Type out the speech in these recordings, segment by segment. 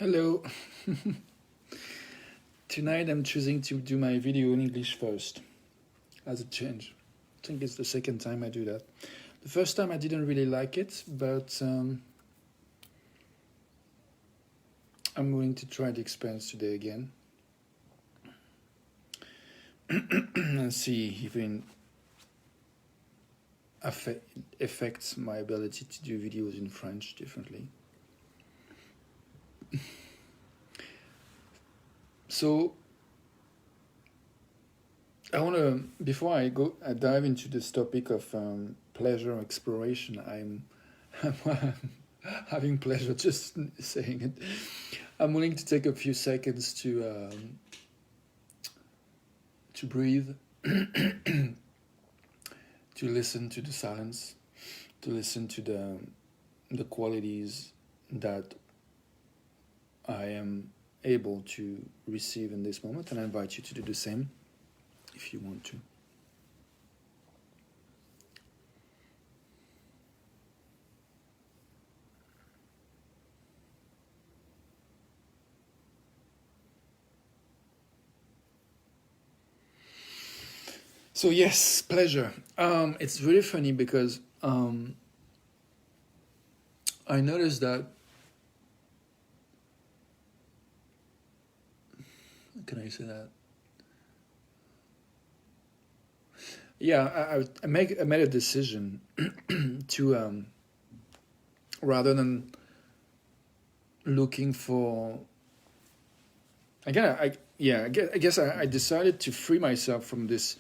Hello. Tonight I'm choosing to do my video in English first, as a change. I think it's the second time I do that. The first time I didn't really like it, but I'm willing to try the experience today again and see if it affects my ability to do videos in French differently. So I want to, before I dive into this topic of pleasure exploration. I'm having pleasure just saying it. I'm willing to take a few seconds to breathe, to listen to the silence, to listen to the qualities that I am able to receive in this moment, and I invite you to do the same if you want to. So yes, pleasure. It's really funny because I noticed that. Can I say that? Yeah, I made a decision to rather than looking for. Again, I guess I decided to free myself from this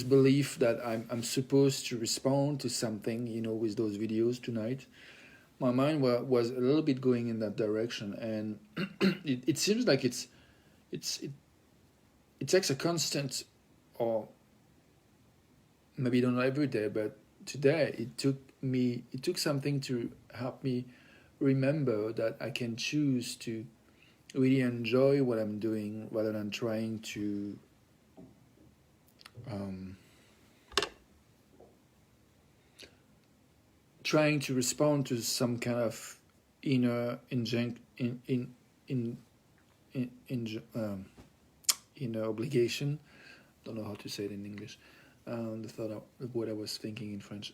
belief that I'm supposed to respond to something, with those videos tonight. My mind was a little bit going in that direction, and it seems like it takes a constant, or maybe not every day, but today it took something to help me remember that I can choose to really enjoy what I'm doing rather than trying to respond to some kind of inner inner obligation. Don't know how to say it in English. The word I was thinking in French.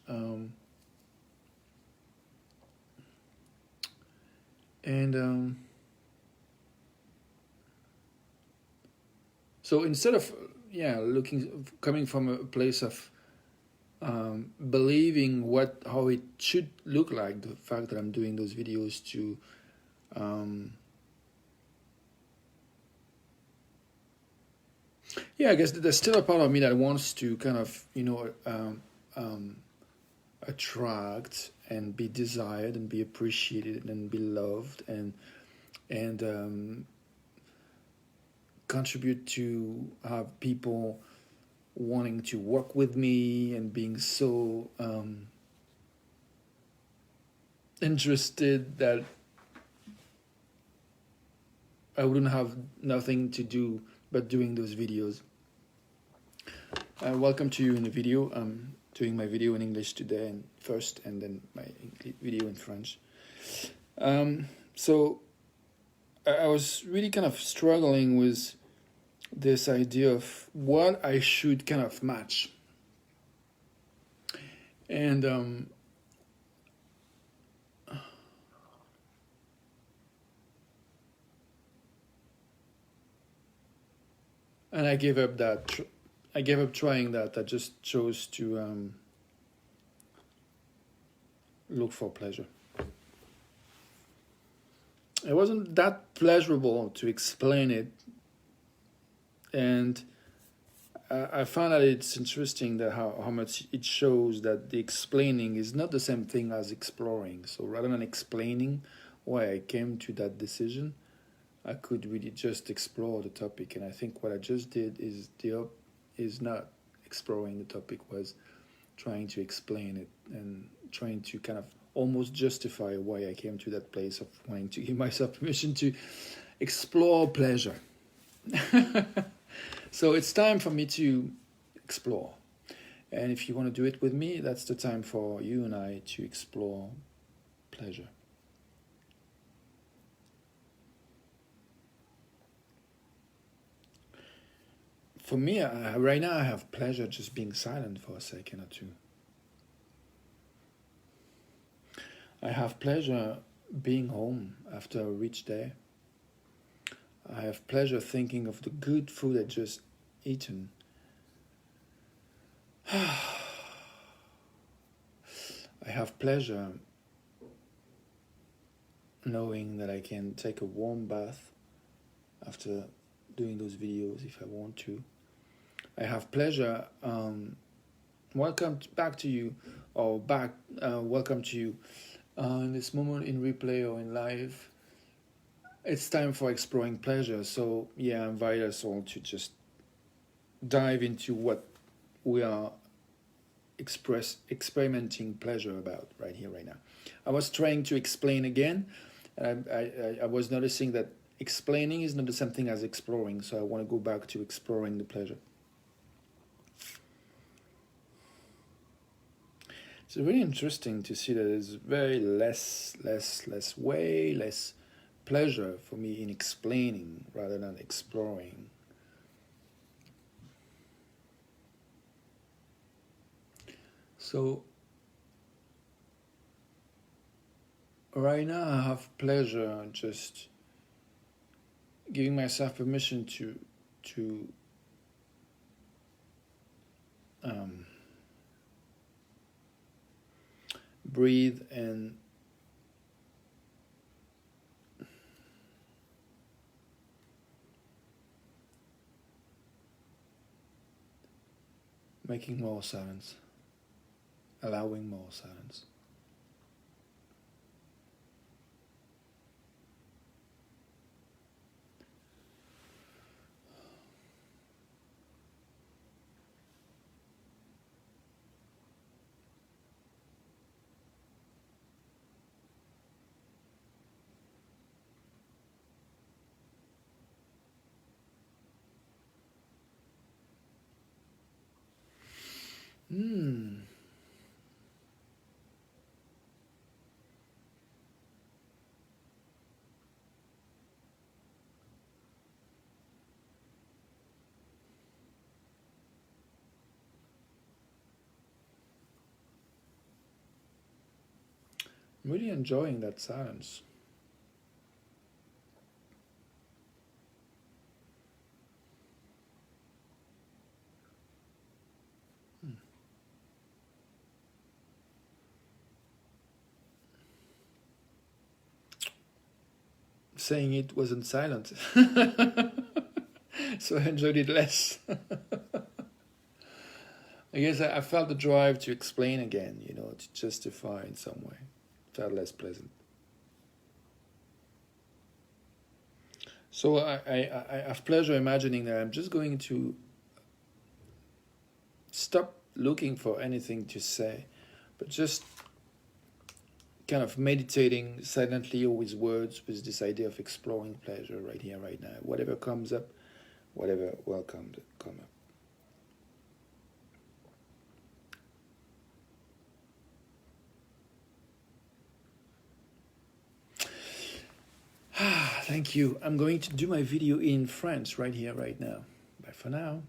So instead of coming from a place of believing how it should look like, the fact that I'm doing those videos to I guess there's still a part of me that wants to kind of attract and be desired and be appreciated and be loved and contribute to have people wanting to work with me and being so interested that I wouldn't have nothing to do but doing those videos. Welcome to you in the video. I'm doing my video in English today first, and then my video in French. So I was really kind of struggling with this idea of what I should kind of match. And I gave up that. I gave up trying that. I just chose to look for pleasure. It wasn't that pleasurable to explain it, and I found that it's interesting that how much it shows that the explaining is not the same thing as exploring. So rather than explaining why I came to that decision, I could really just explore the topic. And I think what I just did is not exploring the topic, was trying to explain it and trying to kind of almost justify why I came to that place of wanting to give myself permission to explore pleasure. So it's time for me to explore. And if you want to do it with me, that's the time for you and I to explore pleasure. For me, right now I have pleasure just being silent for a second or two. I have pleasure being home after a rich day. I have pleasure thinking of the good food I just eaten. I have pleasure knowing that I can take a warm bath after doing those videos if I want to. I have pleasure. Welcome back to you, or welcome to you in this moment in replay or in live. It's time for exploring pleasure. So yeah, I invite us all to just dive into what we are experimenting pleasure about right here, right now. I was trying to explain again, and I was noticing that explaining is not the same thing as exploring, so I want to go back to exploring the pleasure. It's really interesting to see that there's way less pleasure for me in explaining rather than exploring. So right now I have pleasure just giving myself permission to breathe and making more silence, allowing more silence. I'm really enjoying that silence. Saying it wasn't silent, so I enjoyed it less. I guess I felt the drive to explain again, to justify in some way. It felt less pleasant. So I have pleasure imagining that I'm just going to stop looking for anything to say, but just kind of meditating silently or with words with this idea of exploring pleasure right here, right now. Whatever comes up, whatever will come up. Thank you. I'm going to do my video in French right here, right now. Bye for now.